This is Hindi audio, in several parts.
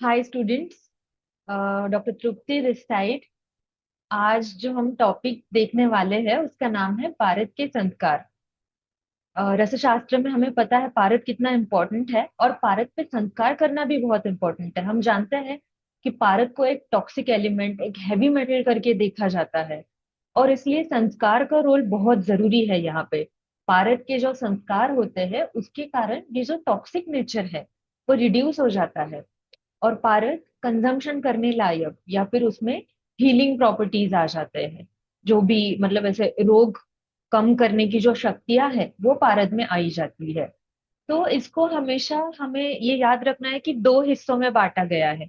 Hi students. Doctor Tripti this side. आज जो हम टॉपिक देखने वाले हैं उसका नाम है पारद के संस्कार। रसशास्त्र में हमें पता है पारद कितना इम्पोर्टेंट है और पारद पे संस्कार करना भी बहुत इम्पोर्टेंट है। हम जानते हैं कि पारद को एक टॉक्सिक एलिमेंट, एक हैवी मेटल करके देखा जाता है और इसलिए संस्कार का रोल बहुत जरूरी है यहाँ पे। पारद के जो संस्कार होते हैं उसके कारण ये जो टॉक्सिक नेचर है वो रिड्यूस हो जाता है और पारद कंजम्पशन करने लायक या फिर उसमें हीलिंग प्रॉपर्टीज आ जाते हैं। जो भी मतलब ऐसे रोग कम करने की जो शक्तियां है वो पारद में आई जाती है। तो इसको हमेशा हमें ये याद रखना है कि दो हिस्सों में बांटा गया है।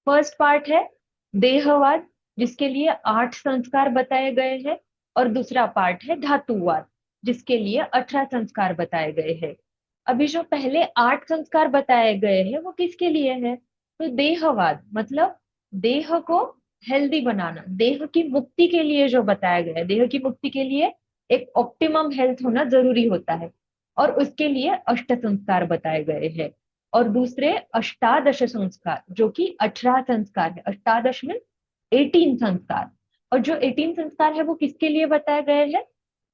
फर्स्ट पार्ट है देहवाद, जिसके लिए 8 संस्कार बताए गए हैं, और दूसरा पार्ट है धातुवाद, जिसके लिए 18 संस्कार बताए गए हैं। अभी जो पहले 8 संस्कार बताए गए हैं वो किसके लिए है? तो देहवाद मतलब देह को हेल्दी बनाना, देह की मुक्ति के लिए जो बताया गया है। देह की मुक्ति के लिए एक ऑप्टिमम हेल्थ होना जरूरी होता है और उसके लिए 8 संस्कार बताए गए हैं। और दूसरे अष्टादश संस्कार जो कि 18 संस्कार है। अष्टादश में 18 संस्कार। और जो 18 संस्कार है वो किसके लिए बताए गए हैं?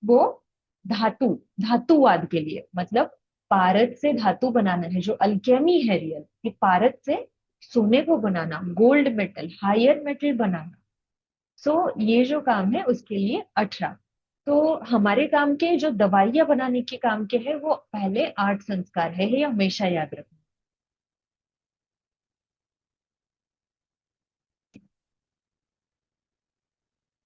वो धातु धातुवाद के लिए, मतलब पारद से धातु बनाना है, जो अल्केमी है रियल, कि पारद से सोने को बनाना, गोल्ड मेटल, हायर मेटल बनाना। सो ये जो काम है उसके लिए 18। तो हमारे काम के जो दवाइयां बनाने के काम के हैं वो पहले 8 संस्कार है, ये हमेशा याद रखना।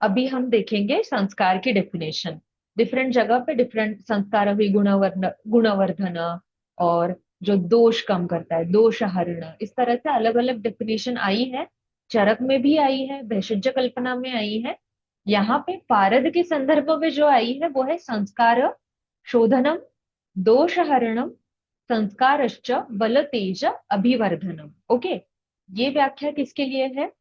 अभी हम देखेंगे संस्कार की डेफिनेशन। डिफरेंट जगह पे डिफरेंट संस्कार, अभी गुणवर्धन और जो दोष कम करता है दोष हरण, इस तरह से अलग अलग डेफिनेशन आई है। चरक में भी आई है, भेषज कल्पना में आई है। यहाँ पे पारद के संदर्भ में जो आई है वो है संस्कार शोधनम, दोष हरणम, संस्कारश्च बल तेज अभिवर्धनम। ओके, ये व्याख्या किसके लिए है?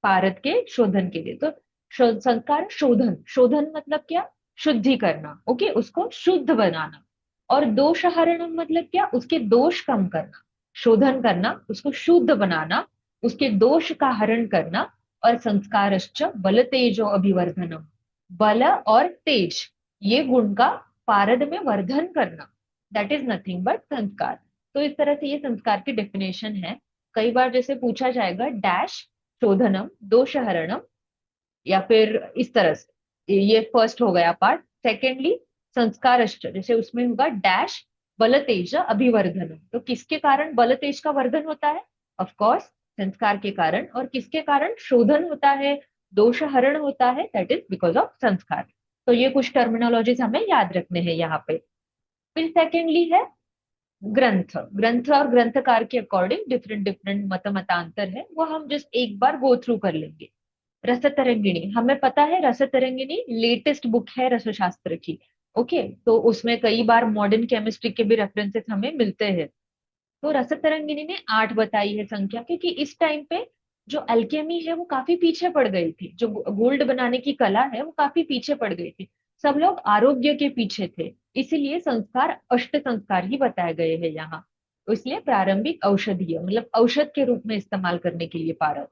पारद के शोधन के लिए। तो संस्कार शोधन, शोधन मतलब क्या? शुद्धि करना। ओके, उसको शुद्ध बनाना। और दोष हरणम मतलब क्या? उसके दोष कम करना। शोधन करना, उसको शुद्ध बनाना, उसके दोष का हरण करना। और संस्कारश्च बल तेजो अभिवर्धनम, बल और तेज, ये गुण का पारद में वर्धन करना, दैट इज नथिंग बट संस्कार। तो इस तरह से ये संस्कार की डेफिनेशन है। कई बार जैसे पूछा जाएगा डैश शोधनम दोषहरणम, या फिर इस तरह से, ये फर्स्ट हो गया पार्ट। सेकेंडली संस्कारश्च, जैसे उसमें होगा डैश बल तेज अभिवर्धनम, तो किसके कारण बल तेज का वर्धन होता है? ऑफ कोर्स संस्कार के कारण। और किसके कारण शोधन होता है, दोष हरण होता है? दैट इज बिकॉज ऑफ संस्कार। तो ये कुछ टर्मिनोलॉजीज हमें याद रखने हैं यहाँ पे। फिर सेकेंडली है ग्रंथ। ग्रंथ और ग्रंथकार के अकॉर्डिंग डिफरेंट डिफरेंट मतांतर है, वो हम जस्ट एक बार गो थ्रू कर लेंगे। रस तरंगिणी, हमें पता है रस तरंगिणी लेटेस्ट बुक है रसशास्त्र की। ओके, तो उसमें कई बार मॉडर्न केमिस्ट्री के भी रेफरेंसेस हमें मिलते हैं। तो रस तरंगिणी ने 8 बताई है संख्या, क्योंकि इस टाइम पे जो अल्केमी है वो काफी पीछे पड़ गई थी, जो गोल्ड बनाने की कला है वो काफी पीछे पड़ गई थी। सब लोग आरोग्य के पीछे थे, इसीलिए संस्कार 8 संस्कार ही बताए गए हैं यहाँ। तो इसलिए प्रारंभिक औषधीय मतलब औषध के रूप में इस्तेमाल करने के लिए पारक।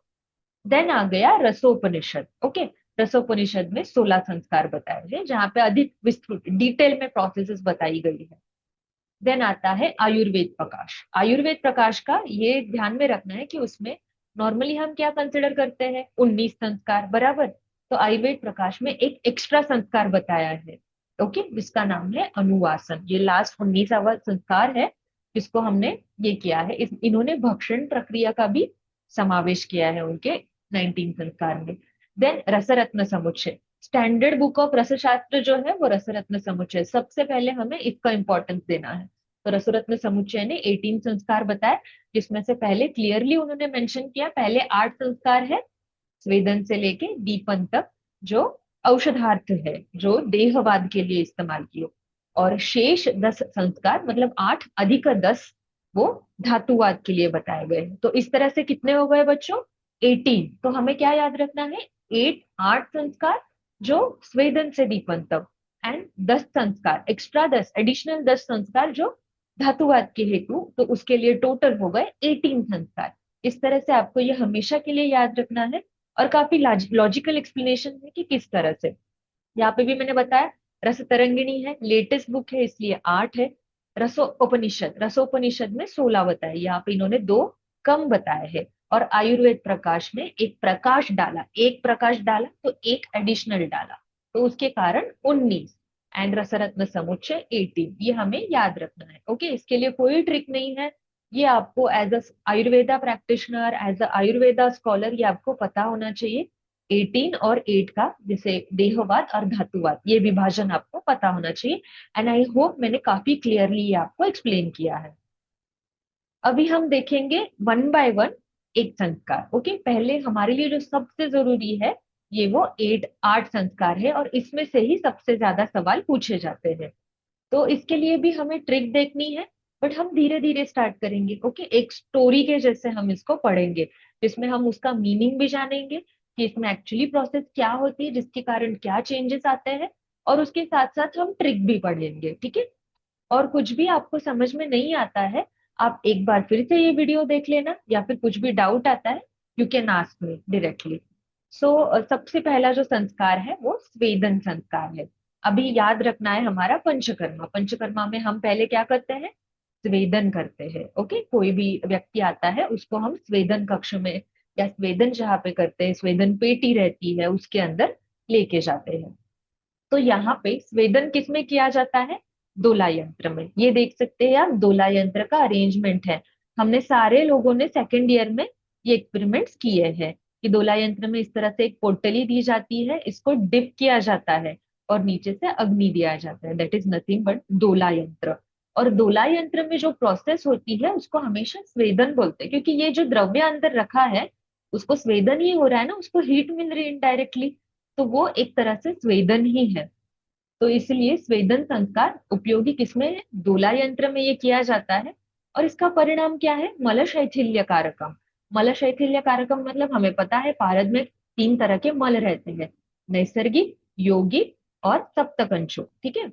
देन आ गया रसोपनिषद। ओके, रसोपनिषद में 16 संस्कार बताए हैं, जहाँ पे अधिक विस्तृत डिटेल में प्रोसेसेस बताई गई है। देन आता है आयुर्वेद प्रकाश। आयुर्वेद प्रकाश का ये ध्यान में रखना है कि उसमें नॉर्मली हम क्या कंसिडर करते हैं? 19 संस्कार, बराबर। तो आयुर्वेद प्रकाश में एक एक्स्ट्रा संस्कार बताया है। ओके, जिसका नाम है अनुवासन। ये लास्ट 19वां संस्कार है जिसको हमने ये किया है। इन्होंने भक्षण प्रक्रिया का भी समावेश किया है उनके 19 संस्कार में। देन रसरत्न समुच्चय, स्टैंडर्ड बुक ऑफ रसशास्त्र जो है वो रसरत्न समुच्चय, सबसे पहले हमें इसका इंपॉर्टेंस देना है। तो रसरत्न समुच्चय ने 18 संस्कार बताए, जिसमें से पहले क्लियरली उन्होंने मेंशन किया पहले 8 संस्कार है स्वेदन से लेके दीपन तक, जो औषधार्थ है, जो देहवाद के लिए इस्तेमाल किए। और शेष 10 संस्कार मतलब 8 अधिक 10 वो धातुवाद के लिए बताए गए हैं। तो इस तरह से कितने हो गए बच्चों? 18। तो हमें क्या याद रखना है? 8 संस्कार जो स्वेदन से दीपन तक, एंड 10 संस्कार एक्स्ट्रा, 10 एडिशनल 10 संस्कार जो धातुवाद के हेतु, तो उसके लिए टोटल हो गए 18 संस्कार। इस तरह से आपको ये हमेशा के लिए याद रखना है। और काफी लॉजिकल एक्सप्लेनेशन है कि किस तरह से। यहाँ पे भी मैंने बताया, रस तरंगिणी है, लेटेस्ट बुक है इसलिए 8 है। रसोपनिषद में 16 बताए, यहाँ पे इन्होंने 2 कम बताए हैं। और आयुर्वेद प्रकाश में एक प्रकाश डाला तो एक एडिशनल डाला, तो उसके कारण 19। एंड रसरत्न समुच्चय 18, ये हमें याद रखना है। ओके, इसके लिए कोई ट्रिक नहीं है। ये आपको as a Ayurveda practitioner, as a Ayurveda scholar, ये आपको पता होना चाहिए। 18 और 8 का, जैसे देहवाद और धातुवाद, ये विभाजन आपको पता होना चाहिए। एंड आई होप मैंने काफी क्लियरली ये आपको एक्सप्लेन किया है। अभी हम देखेंगे वन बाय वन एक संस्कार। ओके, पहले हमारे लिए जो सबसे जरूरी है, ये वो 8 संस्कार है, और इसमें से ही सबसे ज्यादा सवाल पूछे जाते हैं। तो इसके लिए भी हमें ट्रिक देखनी है, बट हम धीरे धीरे स्टार्ट करेंगे। ओके, एक स्टोरी के जैसे हम इसको पढ़ेंगे, जिसमें हम उसका मीनिंग भी जानेंगे कि इसमें एक्चुअली प्रोसेस क्या होती है, जिसके कारण क्या चेंजेस आते हैं। और उसके साथ साथ हम ट्रिक भी पढ़ेंगे, ठीक है। और कुछ भी आपको समझ में नहीं आता है, आप एक बार फिर से ये वीडियो देख लेना, या फिर कुछ भी डाउट आता है, you can ask me directly. So सबसे पहला जो संस्कार है वो स्वेदन संस्कार है। अभी याद रखना है हमारा पंचकर्मा। पंचकर्मा में हम पहले क्या करते हैं? स्वेदन करते हैं। ओके, कोई भी व्यक्ति आता है उसको हम स्वेदन कक्ष में, या स्वेदन जहाँ पे करते हैं, स्वेदन पेटी रहती है उसके अंदर लेके जाते हैं। तो यहाँ पे स्वेदन किस में किया जाता है? दोला यंत्र में। ये देख सकते हैं आप, दोला यंत्र का अरेंजमेंट है। हमने सारे लोगों ने सेकेंड ईयर में ये एक्सपेरिमेंट्स किए हैं कि दोला यंत्र में इस तरह से एक पोटली दी जाती है, इसको डिप किया जाता है और नीचे से अग्नि दिया जाता है। दैट इज नथिंग बट दोला यंत्र। और दोला यंत्र में जो प्रोसेस होती है उसको हमेशा स्वेदन बोलते हैं, क्योंकि ये जो द्रव्य अंदर रखा है उसको स्वेदन ही हो रहा है ना, उसको हीट मिल रही है इनडायरेक्टली, तो वो एक तरह से स्वेदन ही है। तो इसलिए स्वेदन संस्कार उपयोगी किसमें है? दोला यंत्र में ये किया जाता है। और इसका परिणाम क्या है? मल शैथिल्य कारकम। मल शैथिल्य कारकम मतलब हमें पता है पारद में 3 तरह के मल रहते हैं, नैसर्गिक, यौगिक और सप्तकंचु, ठीक है।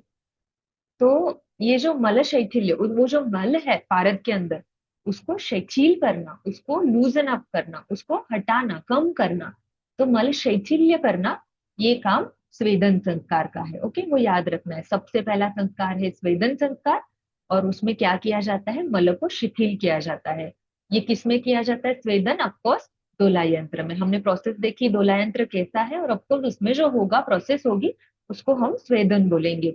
तो ये जो मल शैथिल्य, वो जो मल है पारद के अंदर, उसको शिथिल करना, उसको लूजन अप करना, उसको हटाना, कम करना, तो मल शैथिल्य करना, ये काम स्वेदन संस्कार का है। ओके, वो याद रखना है। सबसे पहला संस्कार है स्वेदन संस्कार, और उसमें क्या किया जाता है? मल को शिथिल किया जाता है। ये किसमें किया जाता है स्वेदन? ऑफकोर्स दोला यंत्र में। हमने प्रोसेस देखी दोला यंत्र कैसा है, और ऑफकोर्स उसमें जो होगा प्रोसेस होगी उसको हम स्वेदन बोलेंगे।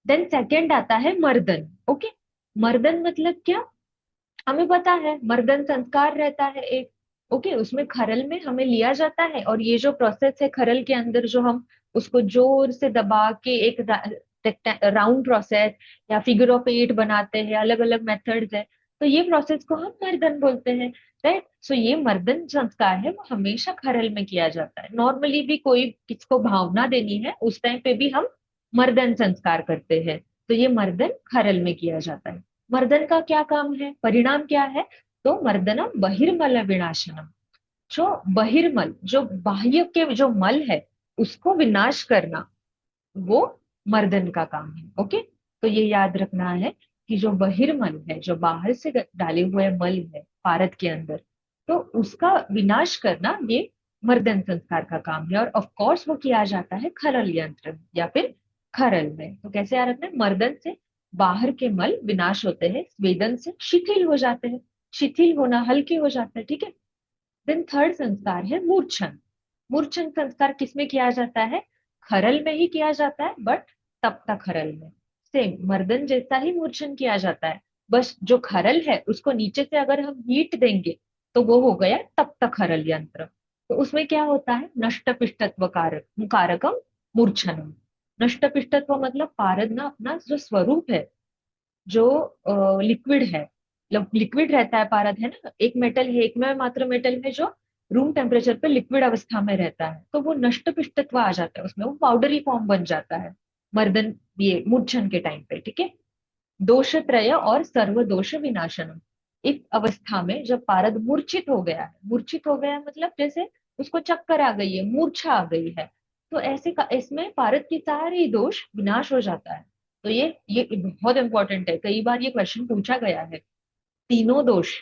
देन सेकेंड आता है मर्दन। ओके, मर्दन मतलब क्या? हमें पता है मर्दन संस्कार रहता है एक। ओके, उसमें खरल में हमें लिया जाता है, और ये जो प्रोसेस है खरल के अंदर, जो हम उसको जोर से दबा के एक राउंड प्रोसेस या फिगर ऑफ 8 बनाते हैं, अलग अलग मेथड्स है, तो ये प्रोसेस को हम मर्दन बोलते हैं। राइट, सो ये मर्दन संस्कार है वो हमेशा खरल में किया जाता है। नॉर्मली भी कोई किसको भावना देनी है उस टाइम पे भी हम मर्दन संस्कार करते हैं, तो ये मर्दन खरल में किया जाता है। मर्दन का क्या काम है, परिणाम क्या है? तो मर्दनम बहिर्मल विनाशनम। जो बहिर्मल, जो बाह्य के जो मल है उसको विनाश करना, वो मर्दन का काम है। ओके, तो ये याद रखना है कि जो बहिर्मल है, जो बाहर से डाले हुए मल है पारद के अंदर, तो उसका विनाश करना ये मर्दन संस्कार का काम है। और ऑफ कोर्स वो किया जाता है खरल यंत्र में या फिर खरल में। तो कैसे याद रखना है? मर्दन से बाहर के मल विनाश होते हैं, स्वेदन से शिथिल हो जाते हैं। शिथिल होना, हल्के हो जाते हैं, ठीक है। देन थर्ड संस्कार है मूर्छन। मूर्छन संस्कार किसमें किया जाता है? खरल में ही किया जाता है, बट तप्त खरल में। सेम मर्दन जैसा ही मूर्छन किया जाता है, बस जो खरल है उसको नीचे से अगर हम हीट देंगे तो वो हो गया तप्त खरल यंत्र। तो उसमें क्या होता है? नष्ट पिष्टत्व कारक कारकम मूर्छनम। नष्ट पिष्टत्व मतलब पारद ना अपना जो स्वरूप है, जो लिक्विड है, लिक्विड रहता है पारद, है ना, एक मेटल है, एक में मात्र मेटल में जो रूम टेम्परेचर पे लिक्विड अवस्था में रहता है, तो वो नष्ट पिष्टत्व आ जाता है उसमें, वो पाउडरी फॉर्म बन जाता है मर्दन, ये मूर्छन के टाइम पे, ठीक है। दोष त्रय और सर्व दोष विनाशनम। इस अवस्था में जब पारद मूर्छित हो गया है, मूर्छित हो गया है मतलब जैसे उसको चक्कर आ गई है, मूर्छा आ गई है, तो ऐसे का इसमें पारद की सारी दोष विनाश हो जाता है। तो ये बहुत इंपॉर्टेंट है, कई बार ये क्वेश्चन पूछा गया है। तीनों दोष,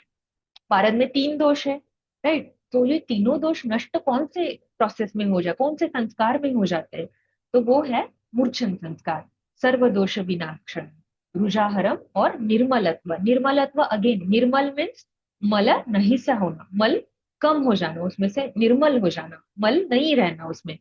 पारद में 3 दोष है, राइट। तो ये तीनों दोष नष्ट कौन से प्रोसेस में हो जाए, कौन से संस्कार में हो जाते हैं, तो वो है मूर्छन संस्कार। सर्वदोष विनाशन, रुजाहरम और निर्मलत्व। निर्मलत्व अगेन, निर्मल मीन्स मल नहीं सा होना, मल कम हो जाना, उसमें से निर्मल हो जाना, मल नहीं रहना उसमें।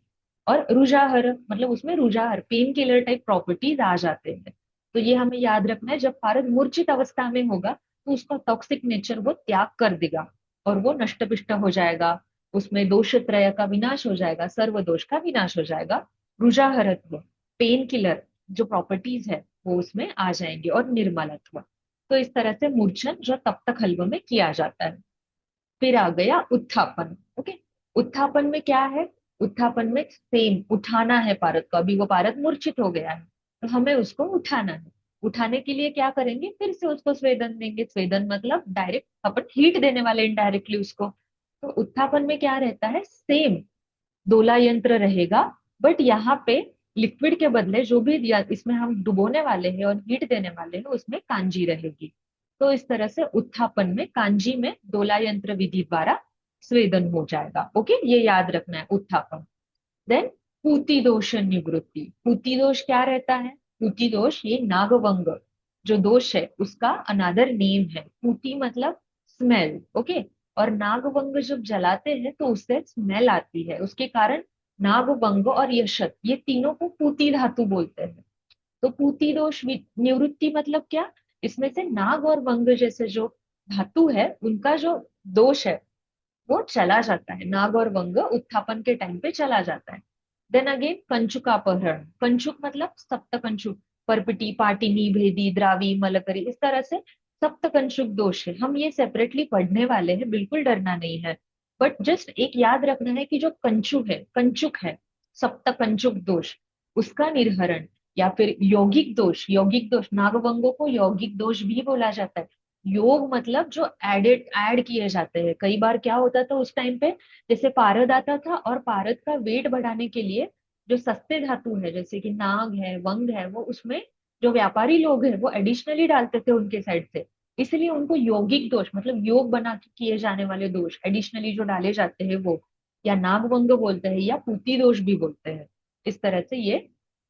और रुजाहर मतलब उसमें रुजाहर पेन किलर टाइप प्रॉपर्टीज आ जाते हैं। तो ये हमें याद रखना है, जब भारत मूर्छित अवस्था में होगा तो उसका टॉक्सिक नेचर वो त्याग कर देगा और वो नष्ट पिष्ट हो जाएगा। उसमें दोष त्रय का विनाश हो जाएगा, सर्व दोष का विनाश हो जाएगा। रुजाहरत्व पेन किलर जो प्रॉपर्टीज है वो उसमें आ जाएंगे, और निर्मलत्व। तो इस तरह से मूर्छन जो तप तक हल्व में किया जाता है। फिर आ गया उत्थापन। ओके, उत्थापन में क्या है? उत्थापन में सेम उठाना है पारद को। अभी वो पारद मूर्छित हो गया है तो हमें उसको उठाना है। उठाने के लिए क्या करेंगे? फिर से उसको स्वेदन देंगे। स्वेदन मतलब डायरेक्ट अपन हीट देने वाले इनडायरेक्टली उसको। तो उत्थापन में क्या रहता है? सेम दोला यंत्र रहेगा, बट यहाँ पे लिक्विड के बदले जो भी इसमें हम डुबोने वाले हैं और हीट देने वाले हैं उसमें कांजी रहेगी। तो इस तरह से उत्थापन में कांजी में दोला यंत्र विधि द्वारा स्वेदन हो जाएगा। ओके, ये याद रखना है उत्थापन। देन पूति दोष निवृत्ति। पूति दोष क्या रहता है? पूति दोष ये नागवंग जो दोष है उसका अनादर नेम है। पूति मतलब स्मेल। ओके, और नागवंग जब जलाते हैं तो उससे स्मेल आती है, उसके कारण नागवंग और यशत ये तीनों को पूति धातु बोलते हैं। तो पूति दोष निवृत्ति मतलब क्या? इसमें से नाग और वंग जैसे जो धातु है उनका जो दोष है वो चला जाता है। नाग और वंग उत्थापन के टाइम पे चला जाता है। Then again कंचुकापहरण। कंचुक मतलब सप्त कंचुक, परपिटी, पाटिनी, भेदी, द्रावी, मलकरी, इस तरह से सप्त कंचुक दोष है। हम ये सेपरेटली पढ़ने वाले हैं, बिल्कुल डरना नहीं है। बट जस्ट एक याद रखना है कि जो कंचुक है सप्त कंचुक दोष, उसका निर्हरण, या फिर यौगिक दोष नागवंगों को यौगिक दोष भी बोला जाता है। योग मतलब जो ऐड किए जाते हैं। कई बार क्या होता था उस टाइम पे, जैसे पारद आता था और पारद का वेट बढ़ाने के लिए जो सस्ते धातु है जैसे कि नाग है, वंग है, वो उसमें जो व्यापारी लोग हैं वो एडिशनली डालते थे उनके साइड से। इसलिए उनको यौगिक दोष मतलब योग बना के किए जाने वाले दोष एडिशनली जो डाले जाते हैं वो या नागवंग बोलते हैं या पूती दोष भी बोलते हैं। इस तरह से ये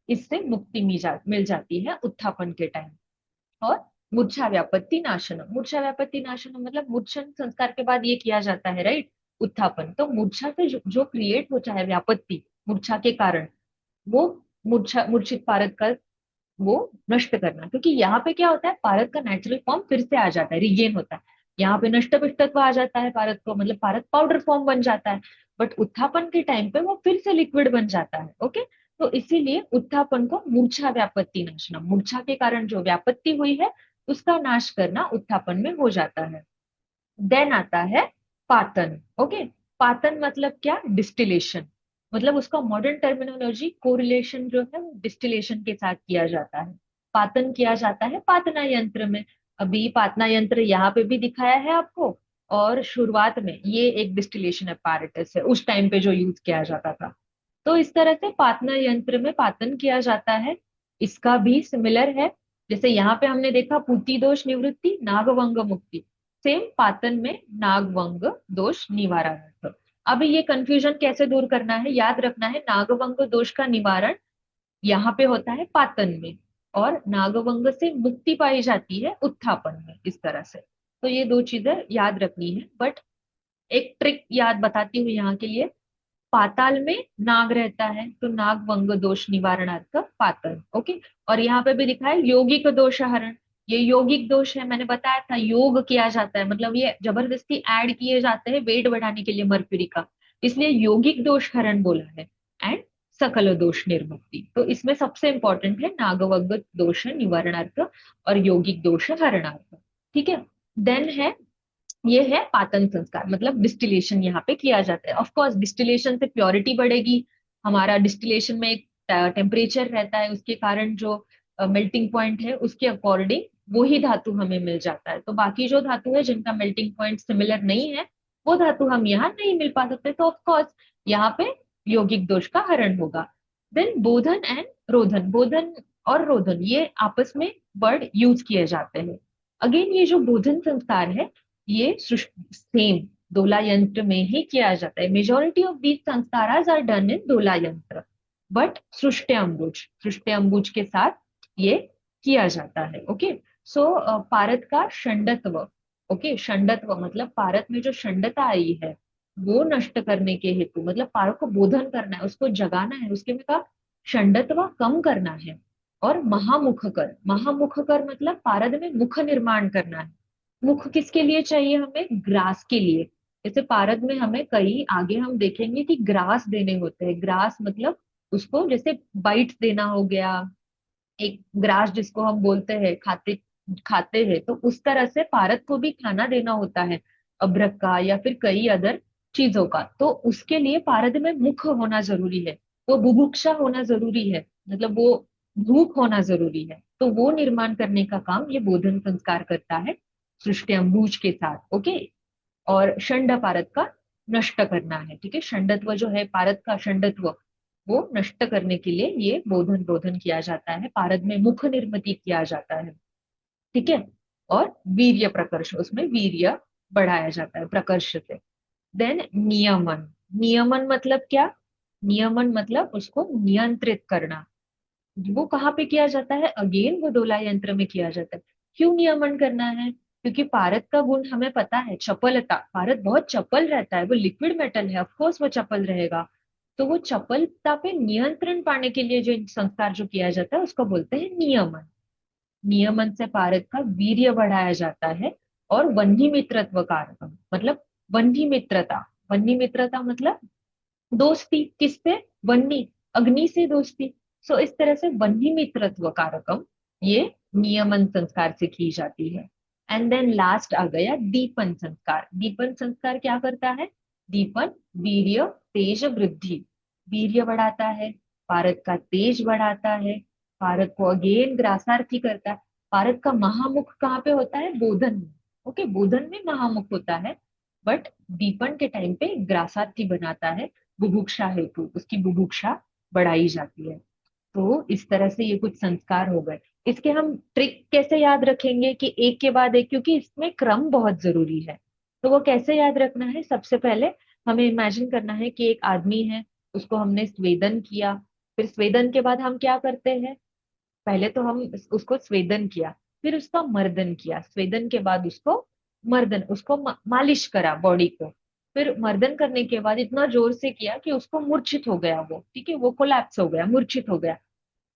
इससे मुक्ति मिल जाती है उत्थापन के टाइम। और मूर्छा व्यापत्ति नाशनम। मूर्छा व्यापत्ति नाशनम मतलब मूर्छन संस्कार के बाद ये किया जाता है, राइट? उत्थापन। तो मूर्छा से जो क्रिएट होता है व्यापत्ति मूर्छा के कारण, वो मूर्छित पारद का वो नष्ट करना। क्योंकि यहाँ पे क्या होता है, पारद का नेचुरल फॉर्म फिर से आ जाता है, रिगेन होता है। यहाँ पे नष्ट पिष्टत्व आ जाता है पारद को, मतलब पारद पाउडर फॉर्म बन जाता है। बट उत्थापन के टाइम पे वो फिर से लिक्विड बन जाता है। ओके, तो इसीलिए उत्थापन को मूर्छा व्यापत्ति नाशनम, मूर्छा के कारण जो व्यापत्ति हुई है उसका नाश करना उत्थापन में हो जाता है। देन आता है पातन। ओके, पातन मतलब क्या? डिस्टिलेशन। मतलब उसका मॉडर्न टर्मिनोलॉजी कोरिलेशन जो है वो डिस्टिलेशन के साथ किया जाता है। पातन किया जाता है पातना यंत्र में। अभी पातना यंत्र यहाँ पे भी दिखाया है आपको, और शुरुआत में ये एक डिस्टिलेशन apparatus है उस टाइम पे जो यूज किया जाता था। तो इस तरह से पातना यंत्र में पातन किया जाता है। इसका भी सिमिलर है, जैसे यहाँ पे हमने देखा पूती दोष निवृत्ति, नागवंग मुक्ति। सेम पातन में नागवंग दोष निवारण। अब ये कंफ्यूजन कैसे दूर करना है? याद रखना है नागवंग दोष का निवारण यहाँ पे होता है पातन में, और नागवंग से मुक्ति पाई जाती है उत्थापन में। इस तरह से तो ये दो चीजें याद रखनी है। बट एक ट्रिक याद बताती हूँ यहाँ के लिए। पाताल में नाग रहता है तो नाग वंग दोष निवारणार्थ पातल। ओके, और यहाँ पे भी लिखा है यौगिक दोष हरण। ये यौगिक दोष है, मैंने बताया था योग किया जाता है, मतलब ये जबरदस्ती ऐड किए जाते हैं वेट बढ़ाने के लिए मर्क्यूरी का, इसलिए यौगिक दोष हरण बोला है। एंड सकल दोष निर्मुक्ति, तो इसमें सबसे इंपॉर्टेंट है नागवंग दोष निवारणार्थ और यौगिक दोष हरणार्थ। ठीक है। देन है, ये है पातन संस्कार, मतलब डिस्टिलेशन यहाँ पे किया जाता है। ऑफ कोर्स डिस्टिलेशन से प्योरिटी बढ़ेगी। हमारा डिस्टिलेशन में एक टेम्परेचर रहता है, उसके कारण जो मेल्टिंग पॉइंट है उसके अकॉर्डिंग वो ही धातु हमें मिल जाता है। तो बाकी जो धातु है जिनका मेल्टिंग पॉइंट सिमिलर नहीं है वो धातु हम यहाँ नहीं मिल पा सकते, तो ऑफ कोर्स यहाँ पे यौगिक दोष का हरण होगा। Then Bodhan and रोधन। बोधन और रोधन ये आपस में वर्ड यूज किए जाते हैं। अगेन ये जो बोधन संस्कार है ये सेम दोला यंत्र में ही किया जाता है। मेजोरिटी ऑफ दीज संस्कारास आर डन इन दोला यंत्र, बट सृष्टि अम्बुज के साथ ये किया जाता है। ओके। सो पारत का षंडत्व, ओके, षंडत्व मतलब पारत में जो षंडता आई है वो नष्ट करने के हेतु, मतलब पारत को बोधन करना है, उसको जगाना है, उसके में का षंडत्व कम करना है। और महामुख कर मतलब पारद में मुख निर्माण करना है। मुख किसके लिए चाहिए हमें? ग्रास के लिए। जैसे पारद में हमें कई आगे हम देखेंगे कि ग्रास देने होते हैं। ग्रास मतलब उसको जैसे बाइट देना हो गया, एक ग्रास जिसको हम बोलते हैं खाते खाते हैं, तो उस तरह से पारद को भी खाना देना होता है, अभ्रक का या फिर कई अदर चीजों का। तो उसके लिए पारद में मुख होना जरूरी है, वो बुभुक्षा होना जरूरी है, मतलब वो भूख होना जरूरी है। तो वो निर्माण करने का काम ये बोधन संस्कार करता है सृष्टि अम्बुज के साथ। ओके। और षंड पारद का नष्ट करना है। ठीक है, षंडत्व जो है पारद का षंडत्व, वो नष्ट करने के लिए ये बोधन बोधन किया जाता है, पारद में मुख निर्मिति किया जाता है। ठीक है। और वीर्य प्रकर्ष, उसमें वीर्य बढ़ाया जाता है प्रकर्ष से। देन नियमन। नियमन मतलब क्या? नियमन मतलब उसको नियंत्रित करना। वो कहाँ पे किया जाता है? अगेन वो दोला यंत्र में किया जाता है। क्यों नियमन करना है? क्योंकि पारद का गुण हमें पता है, चपलता। पारद बहुत चपल रहता है, वो लिक्विड मेटल है, ऑफ कोर्स वो चपल रहेगा। तो वो चपलता पे नियंत्रण पाने के लिए जो संस्कार जो किया जाता है उसको बोलते हैं नियमन। नियमन से पारद का वीर्य बढ़ाया जाता है। और वन्य मित्रत्व कारकम मतलब वन्य मित्रता। वन्य मित्रता मतलब दोस्ती, किससे? वन्नी, अग्नि से दोस्ती। सो इस तरह से वन्नी मित्रत्व कारकम ये नियमन संस्कार से की जाती है। एंड देन लास्ट आ गया दीपन संस्कार। दीपन संस्कार क्या करता है? दीपन वीर्य तेज वृद्धि, वीर्य बढ़ाता है, पारद का तेज बढ़ाता है, पारद को अगेन ग्रासार्थी करता है। पारद का महामुख कहाँ पे होता है? बोधन में। ओके, बोधन में महामुख होता है, बट दीपन के टाइम पे ग्रासार्थी बनाता है, बुभुक्षा हेतु उसकी बुभुक्षा बढ़ाई जाती है। तो इस तरह से ये कुछ संस्कार हो गए। इसके हम ट्रिक कैसे याद रखेंगे कि एक के बाद एक, क्योंकि इसमें क्रम बहुत जरूरी है। तो वो कैसे याद रखना है? सबसे पहले हमें इमेजिन करना है कि एक आदमी है, उसको हमने स्वेदन किया। फिर स्वेदन के बाद हम क्या करते हैं? पहले तो हम उसको स्वेदन किया, फिर उसका मर्दन किया, स्वेदन के बाद उसको मर्दन, उसको मालिश करा बॉडी को। फिर मर्दन करने के बाद इतना जोर से किया कि उसको मूर्छित हो गया वो, ठीक है, वो कोलैप्स हो गया, मूर्छित हो गया।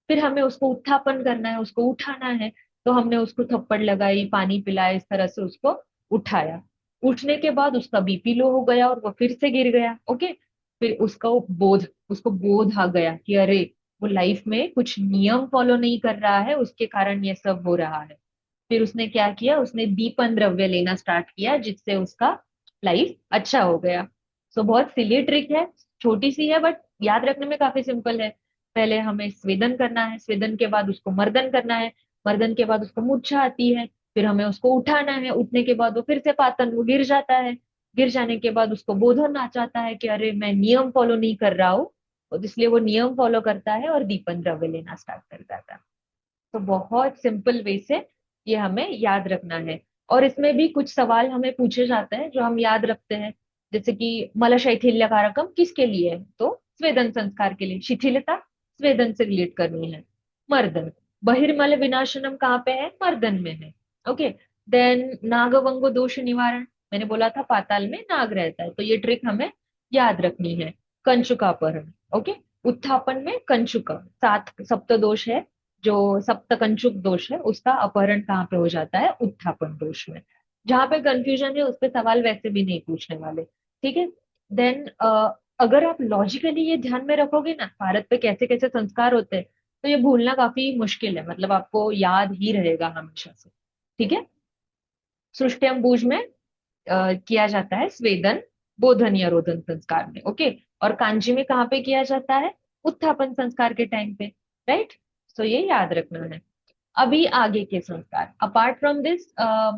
फिर हमें उसको उत्थापन करना है, उसको उठाना है। तो हमने उसको थप्पड़ लगाई, पानी पिलाया, इस तरह से उसको उठाया। उठने के बाद उसका बीपी लो हो गया और वो फिर से गिर गया। ओके। फिर उसका वो बोध, उसको बोध आ गया कि अरे वो लाइफ में कुछ नियम फॉलो नहीं कर रहा है, उसके कारण ये सब हो रहा है। फिर उसने क्या किया? उसने दीपन द्रव्य लेना स्टार्ट किया, जिससे उसका लाइफ अच्छा हो गया। सो बहुत सिली ट्रिक है, छोटी सी है, बट याद रखने में काफी सिंपल है। पहले हमें स्वेदन करना है, स्वेदन के बाद उसको मर्दन करना है, मर्दन के बाद उसको मूर्छा आती है, फिर हमें उसको उठाना है, उठने के बाद वो फिर से पातन, वो गिर जाता है। गिर जाने के बाद उसको बोधन आ जाता है कि अरे मैं नियम फॉलो नहीं कर रहा हूँ, और इसलिए वो नियम फॉलो करता है और दीपन द्रव्य लेना स्टार्ट कर देता है। तो बहुत सिंपल वे से ये हमें याद रखना है। और इसमें भी कुछ सवाल हमें पूछे जाते हैं जो हम याद रखते हैं, जैसे कि मल शैथिल्य कारकम किसके लिए है? तो स्वेदन संस्कार के लिए। शिथिलता स्वेदन से रिलेट करनी है। मर्दन, बहिर्मल विनाशनम कहाँ पे है? मर्दन में है। ओके। देन नागवंगो दोष निवारण, मैंने बोला था पाताल में नाग रहता है, तो ये ट्रिक हमें याद रखनी है। कंचुकापहरण, ओके, उत्थापन में कंचुक, सात सप्त दोष है, जो सप्तकंचुक दोष है उसका अपहरण कहाँ पे हो जाता है? उत्थापन दोष में। जहां पे कंफ्यूजन है उस पे सवाल वैसे भी नहीं पूछने वाले। ठीक है। देन अगर आप लॉजिकली ये ध्यान में रखोगे ना भारत पे कैसे कैसे संस्कार होते हैं, तो ये भूलना काफी मुश्किल है, मतलब आपको याद ही रहेगा हमेशा से। ठीक है। सृष्टियम्बुज में किया जाता है स्वेदन, बोधन या रोदन संस्कार में। ओके। और कांजी में कहाँ पे किया जाता है? उत्थापन संस्कार के टाइम पे। राइट। तो ये याद रखना है। अभी आगे के संस्कार अपार्ट फ्रॉम दिस,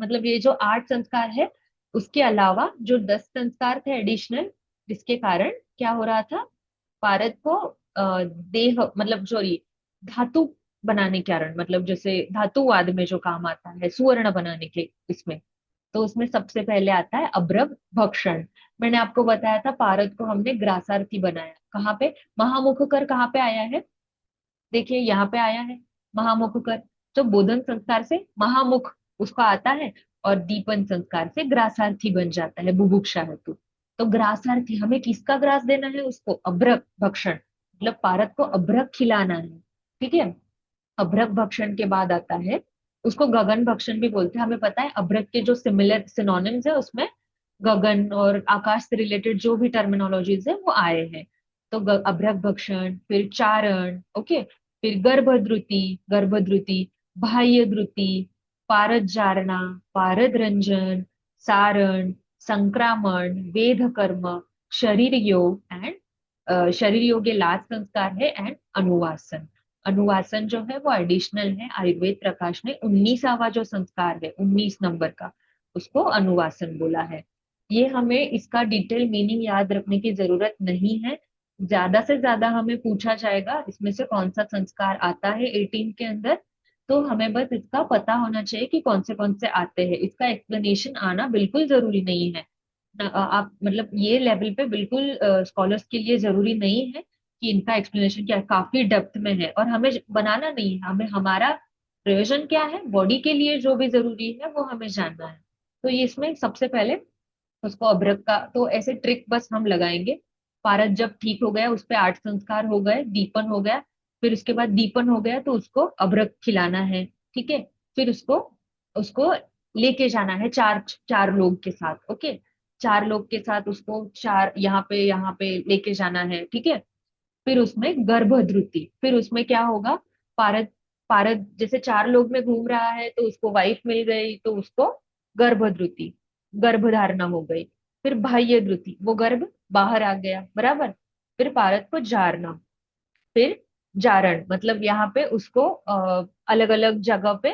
मतलब ये जो 8 संस्कार है, उसके अलावा जो 10 संस्कार थे एडिशनल, जिसके कारण क्या हो रहा था? भारत को देह मतलब सॉरी धातु बनाने के कारण, मतलब जैसे धातुवाद में जो काम आता है सुवर्ण बनाने के इसमें, तो उसमें सबसे पहले आता है अभ्रक भक्षण। मैंने आपको बताया था पारद को हमने ग्रासार्थी बनाया, कहाँ पे? महामुख कर कहाँ पे आया है? देखिए यहाँ पे आया है महामुख कर। तो बोधन संस्कार से महामुख उसका आता है, और दीपन संस्कार से ग्रासार्थी बन जाता है बुभुक्षा हेतु। तो ग्रासार्थी हमें किसका ग्रास देना है? उसको अभ्रक भक्षण, मतलब पारद को अभ्रक खिलाना है। ठीक है। अभ्रक भक्षण के बाद आता है, उसको गगन भक्षण भी बोलते हैं। हमें पता है अभ्रक के जो सिमिलर सिनोनिम्स है उसमें गगन और आकाश से रिलेटेड जो भी टर्मिनोलॉजीज है वो आए हैं। तो अभ्रक भक्षण, फिर चारण, ओके, फिर गर्भद्रुति, गर्भद्रुति, बाह्य द्रुति, पारद जारणा, पारद रंजन, सारण, संक्रामण, वेद कर्म, शरीर योग एंड शरीर योग ये लास्ट संस्कार है, एंड अनुवासन। अनुवासन जो है वो एडिशनल है, आयुर्वेद प्रकाश ने 19वां जो संस्कार है 19 नंबर का, उसको अनुवासन बोला है। ये हमें इसका डिटेल मीनिंग याद रखने की जरूरत नहीं है। ज्यादा से ज्यादा हमें पूछा जाएगा इसमें से कौन सा संस्कार आता है 18 के अंदर, तो हमें बस इसका पता होना चाहिए कि कौन से आते हैं। इसका एक्सप्लेनेशन आना बिल्कुल जरूरी नहीं है। आप मतलब ये लेवल पे बिल्कुल स्कॉलर्स के लिए जरूरी नहीं है कि इनका एक्सप्लेनेशन क्या है, काफी डेप्थ में है, और हमें बनाना नहीं है। हमें हमारा प्रयोजन क्या है, बॉडी के लिए जो भी जरूरी है वो हमें जानना है। तो ये इसमें सबसे पहले उसको अभ्रक का तो ऐसे ट्रिक बस हम लगाएंगे। पारद जब ठीक हो गया, उस पे 8 संस्कार हो गए, दीपन हो गया, फिर उसके बाद दीपन हो गया तो उसको अभ्रक खिलाना है। ठीक है। फिर उसको उसको लेके जाना है चार चार लोग के साथ, ओके। 4 लोग के साथ उसको चार यहाँ पे लेके जाना है, ठीक है। फिर उसमें गर्भधृति, फिर उसमें क्या होगा? पारद पारद जैसे 4 लोग में घूम रहा है तो उसको वाइफ मिल गई, तो उसको गर्भधृति, गर्भधारणा हो गई। फिर बाह्य द्रुति, वो गर्भ बाहर आ गया, बराबर। फिर पारद को जारना, फिर जारण, मतलब यहाँ पे उसको अलग अलग जगह पे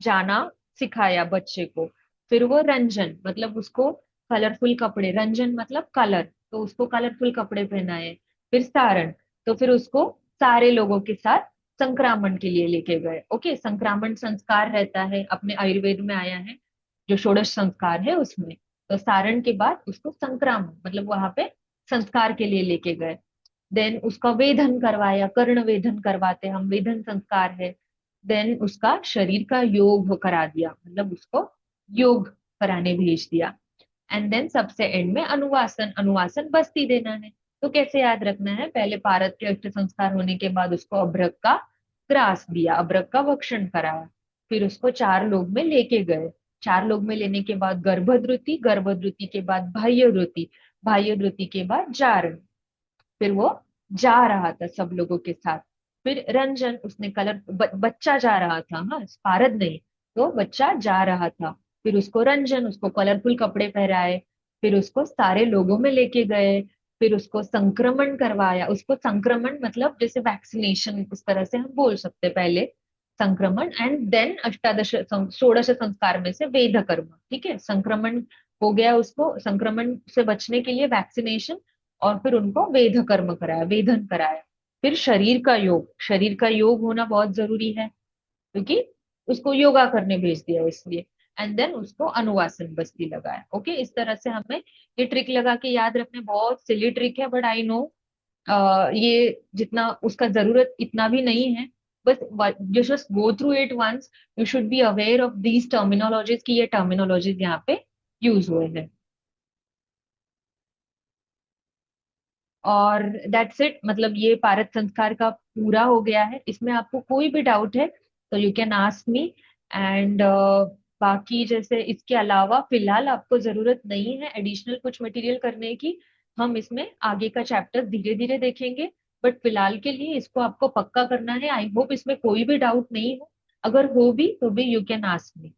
जाना सिखाया बच्चे को। फिर वो रंजन, मतलब उसको कलरफुल कपड़े, रंजन मतलब कलर, तो उसको कलरफुल कपड़े पहनाए। फिर सारण, तो फिर उसको सारे लोगों के साथ संक्रामण के लिए लेके गए, ओके। संक्रामण संस्कार रहता है, अपने आयुर्वेद में आया है, जो षोडश संस्कार है उसमें। तो सारण के बाद उसको संक्रामण मतलब वहां पे संस्कार के लिए लेके गए। देन उसका वेधन करवाया, कर्ण वेधन करवाते हम, वेधन संस्कार है। देन उसका शरीर का योग करा दिया, मतलब उसको योग कराने भेज दिया। एंड देन सबसे एंड में अनुवासन, अनुवासन बस्ती देना है। तो कैसे याद रखना है? पहले पारद के अष्ट संस्कार होने के बाद उसको अभ्रक का ग्रास दिया, अभ्रक का भक्षण कराया। फिर उसको 4 लोग में लेके गए। 4 लोग में लेने के बाद गर्भद्रुति, गर्भद्रुति के बाद बाह्यद्रुति, बाह्यद्रुति के बाद जारण। फिर वो जा रहा था सब लोगों के साथ। फिर रंजन, उसने कलर बच्चा जा रहा था, हाँ पारद नहीं, तो बच्चा जा रहा था। फिर उसको रंजन, उसको कलरफुल कपड़े पहराए। फिर उसको सारे लोगों में लेके गए। फिर उसको संक्रमण करवाया, उसको संक्रमण मतलब जैसे वैक्सीनेशन उस तरह से हम बोल सकते हैं पहले, संक्रमण। एंड देन अष्टादश षोडश संस्कार में से वेद कर्म, ठीक है। संक्रमण हो गया, उसको संक्रमण से बचने के लिए वैक्सीनेशन, और फिर उनको वेद कर्म कराया, वेदन कराया। फिर शरीर का योग, शरीर का योग होना बहुत जरूरी है क्योंकि उसको योगा करने भेज दिया इसलिए। एंड देन उसको अनुवासन बस्ती लगाया, ओके। इस तरह से हमें ये ट्रिक लगा के याद रखने, बहुत सिली ट्रिक है बट आई नो ये जितना उसका जरूरत इतना भी नहीं है। बस you just go through it once, you should be aware of these terminologies की ये टर्मिनोलॉजीज यहाँ पे यूज हुए हैं। और दैट्स इट, मतलब ये पारद संस्कार का पूरा हो गया है। इसमें आपको कोई भी डाउट है तो you can ask me. And बाकी जैसे इसके अलावा फिलहाल आपको जरूरत नहीं है एडिशनल कुछ मटेरियल करने की। हम इसमें आगे का चैप्टर धीरे धीरे देखेंगे, बट फिलहाल के लिए इसको आपको पक्का करना है। आई होप इसमें कोई भी डाउट नहीं हो, अगर हो भी तो भी you can ask me.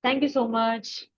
Thank you so much.